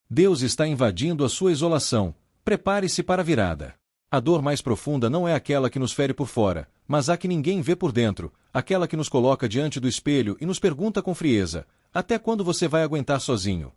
Deus está invadindo a sua isolação. Prepare-se para a virada. A dor mais profunda não é aquela que nos fere por fora, mas a que ninguém vê por dentro, aquela que nos coloca diante do espelho e nos pergunta com frieza: até quando você vai aguentar sozinho?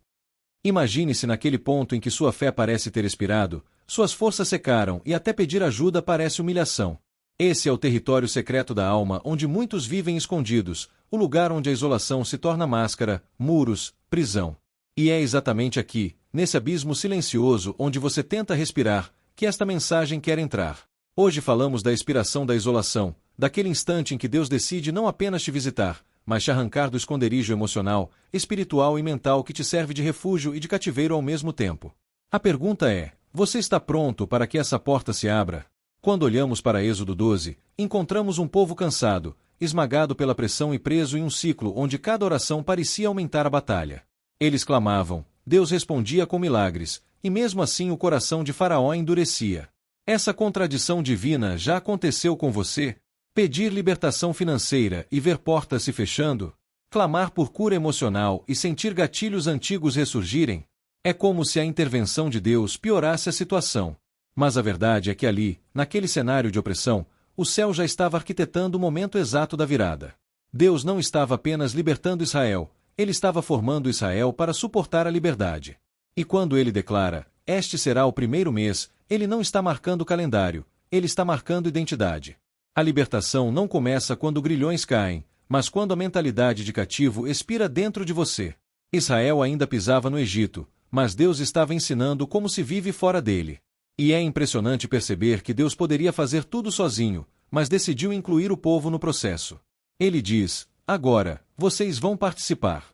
Imagine-se naquele ponto em que sua fé parece ter expirado, suas forças secaram e até pedir ajuda parece humilhação. Esse é o território secreto da alma onde muitos vivem escondidos, o lugar onde a isolação se torna máscara, muros, prisão. E é exatamente aqui, nesse abismo silencioso onde você tenta respirar, que esta mensagem quer entrar. Hoje falamos da expiração da isolação, daquele instante em que Deus decide não apenas te visitar, mas te arrancar do esconderijo emocional, espiritual e mental que te serve de refúgio e de cativeiro ao mesmo tempo. A pergunta é: você está pronto para que essa porta se abra? Quando olhamos para Êxodo 12, encontramos um povo cansado, esmagado pela pressão e preso em um ciclo onde cada oração parecia aumentar a batalha. Eles clamavam, Deus respondia com milagres, e mesmo assim o coração de Faraó endurecia. Essa contradição divina já aconteceu com você? Pedir libertação financeira e ver portas se fechando? Clamar por cura emocional e sentir gatilhos antigos ressurgirem? É como se a intervenção de Deus piorasse a situação. Mas a verdade é que ali, naquele cenário de opressão, o céu já estava arquitetando o momento exato da virada. Deus não estava apenas libertando Israel, ele estava formando Israel para suportar a liberdade. E quando ele declara, este será o primeiro mês, ele não está marcando o calendário, ele está marcando identidade. A libertação não começa quando grilhões caem, mas quando a mentalidade de cativo expira dentro de você. Israel ainda pisava no Egito, mas Deus estava ensinando como se vive fora dele. E é impressionante perceber que Deus poderia fazer tudo sozinho, mas decidiu incluir o povo no processo. Ele diz, agora, vocês vão participar.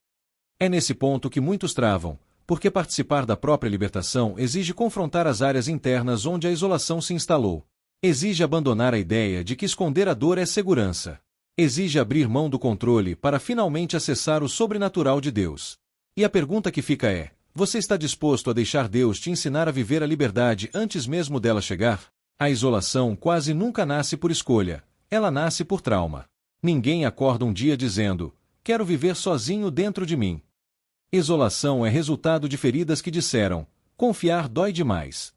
É nesse ponto que muitos travam, porque participar da própria libertação exige confrontar as áreas internas onde a isolação se instalou. Exige abandonar a ideia de que esconder a dor é segurança. Exige abrir mão do controle para finalmente acessar o sobrenatural de Deus. E a pergunta que fica é: você está disposto a deixar Deus te ensinar a viver a liberdade antes mesmo dela chegar? A isolação quase nunca nasce por escolha, ela nasce por trauma. Ninguém acorda um dia dizendo, quero viver sozinho dentro de mim. Isolação é resultado de feridas que disseram, confiar dói demais.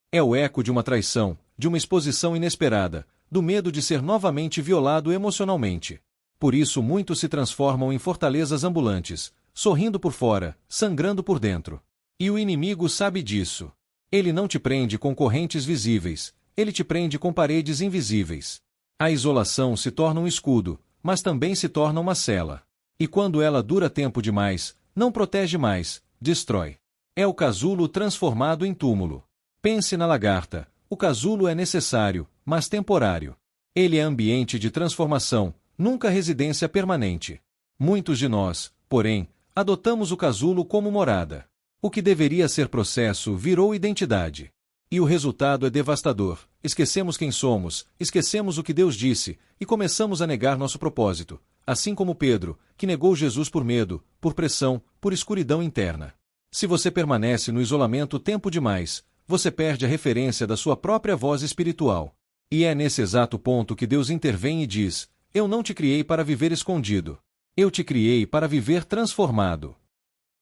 É o eco de uma traição, de uma exposição inesperada, do medo de ser novamente violado emocionalmente. Por isso muitos se transformam em fortalezas ambulantes, sorrindo por fora, sangrando por dentro. E o inimigo sabe disso. Ele não te prende com correntes visíveis, ele te prende com paredes invisíveis. A isolação se torna um escudo, mas também se torna uma cela. E quando ela dura tempo demais, não protege mais, destrói. É o casulo transformado em túmulo. Pense na lagarta, o casulo é necessário, mas temporário. Ele é ambiente de transformação, nunca residência permanente. Muitos de nós, porém, adotamos o casulo como morada. O que deveria ser processo virou identidade. E o resultado é devastador. Esquecemos quem somos, esquecemos o que Deus disse, e começamos a negar nosso propósito, assim como Pedro, que negou Jesus por medo, por pressão, por escuridão interna. Se você permanece no isolamento tempo demais, você perde a referência da sua própria voz espiritual. E é nesse exato ponto que Deus intervém e diz, eu não te criei para viver escondido. Eu te criei para viver transformado.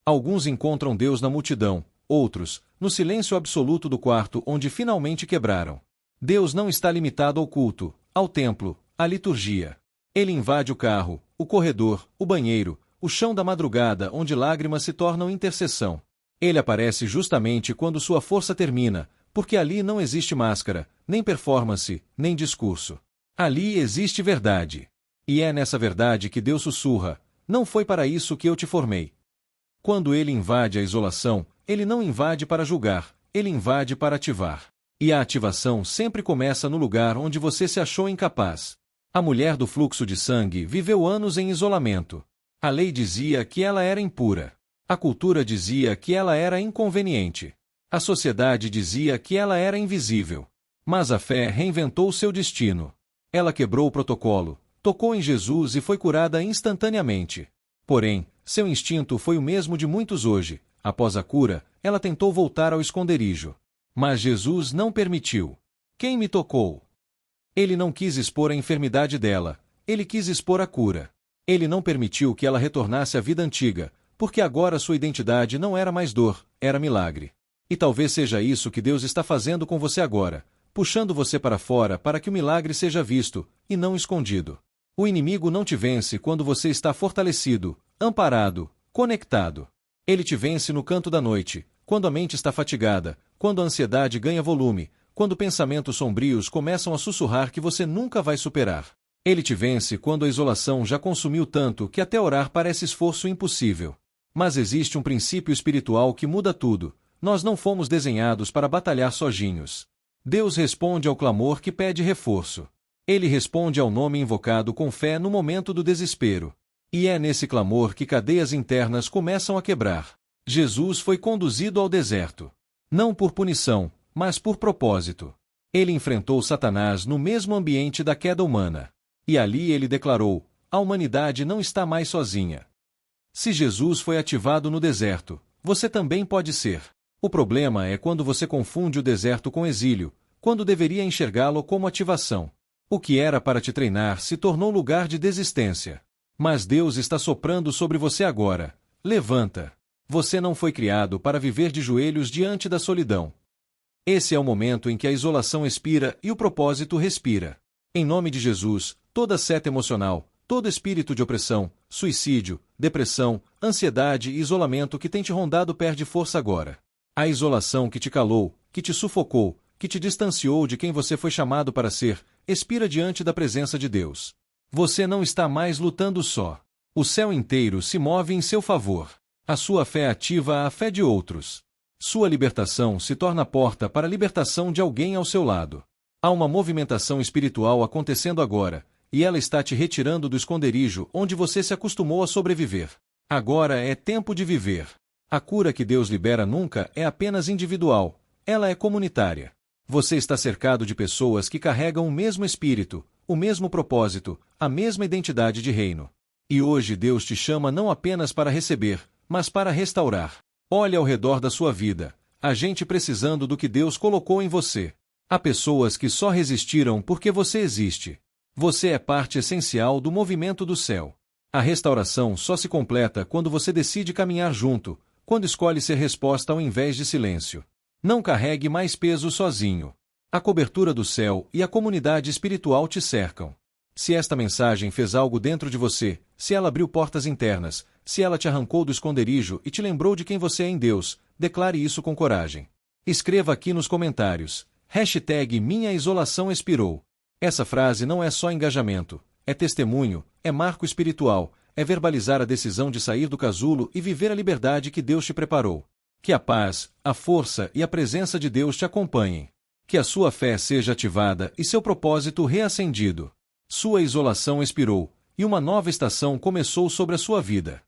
Alguns encontram Deus na multidão, outros, no silêncio absoluto do quarto onde finalmente quebraram. Deus não está limitado ao culto, ao templo, à liturgia. Ele invade o carro, o corredor, o banheiro, o chão da madrugada onde lágrimas se tornam intercessão. Ele aparece justamente quando sua força termina, porque ali não existe máscara, nem performance, nem discurso. Ali existe verdade. E é nessa verdade que Deus sussurra, não foi para isso que eu te formei. Quando ele invade a isolação, ele não invade para julgar, ele invade para ativar. E a ativação sempre começa no lugar onde você se achou incapaz. A mulher do fluxo de sangue viveu anos em isolamento. A lei dizia que ela era impura. A cultura dizia que ela era inconveniente. A sociedade dizia que ela era invisível. Mas a fé reinventou seu destino. Ela quebrou o protocolo, tocou em Jesus e foi curada instantaneamente. Porém, seu instinto foi o mesmo de muitos hoje. Após a cura, ela tentou voltar ao esconderijo. Mas Jesus não permitiu. Quem me tocou? Ele não quis expor a enfermidade dela, ele quis expor a cura. Ele não permitiu que ela retornasse à vida antiga, porque agora sua identidade não era mais dor, era milagre. E talvez seja isso que Deus está fazendo com você agora, puxando você para fora para que o milagre seja visto, e não escondido. O inimigo não te vence quando você está fortalecido, amparado, conectado. Ele te vence no canto da noite, quando a mente está fatigada, quando a ansiedade ganha volume, quando pensamentos sombrios começam a sussurrar que você nunca vai superar. Ele te vence quando a isolação já consumiu tanto que até orar parece esforço impossível. Mas existe um princípio espiritual que muda tudo. Nós não fomos desenhados para batalhar sozinhos. Deus responde ao clamor que pede reforço. Ele responde ao nome invocado com fé no momento do desespero. E é nesse clamor que cadeias internas começam a quebrar. Jesus foi conduzido ao deserto. Não por punição, mas por propósito. Ele enfrentou Satanás no mesmo ambiente da queda humana. E ali ele declarou: a humanidade não está mais sozinha. Se Jesus foi ativado no deserto, você também pode ser. O problema é quando você confunde o deserto com exílio, quando deveria enxergá-lo como ativação. O que era para te treinar se tornou lugar de desistência. Mas Deus está soprando sobre você agora. Levanta. Você não foi criado para viver de joelhos diante da solidão. Esse é o momento em que a isolação expira e o propósito respira. Em nome de Jesus, toda seta emocional, todo espírito de opressão, suicídio, depressão, ansiedade e isolamento que tem te rondado perde força agora. A isolação que te calou, que te sufocou, que te distanciou de quem você foi chamado para ser, expira diante da presença de Deus. Você não está mais lutando só. O céu inteiro se move em seu favor. A sua fé ativa a fé de outros. Sua libertação se torna a porta para a libertação de alguém ao seu lado. Há uma movimentação espiritual acontecendo agora, e ela está te retirando do esconderijo onde você se acostumou a sobreviver. Agora é tempo de viver. A cura que Deus libera nunca é apenas individual, ela é comunitária. Você está cercado de pessoas que carregam o mesmo espírito, o mesmo propósito, a mesma identidade de reino. E hoje Deus te chama não apenas para receber, mas para restaurar. Olhe ao redor da sua vida, há gente precisando do que Deus colocou em você. Há pessoas que só resistiram porque você existe. Você é parte essencial do movimento do céu. A restauração só se completa quando você decide caminhar junto, quando escolhe ser resposta ao invés de silêncio. Não carregue mais peso sozinho. A cobertura do céu e a comunidade espiritual te cercam. Se esta mensagem fez algo dentro de você, se ela abriu portas internas, se ela te arrancou do esconderijo e te lembrou de quem você é em Deus, declare isso com coragem. Escreva aqui nos comentários, #minha isolação expirou. Essa frase não é só engajamento, é testemunho, é marco espiritual, é verbalizar a decisão de sair do casulo e viver a liberdade que Deus te preparou. Que a paz, a força e a presença de Deus te acompanhem. Que a sua fé seja ativada e seu propósito reacendido. Sua isolação expirou, e uma nova estação começou sobre a sua vida.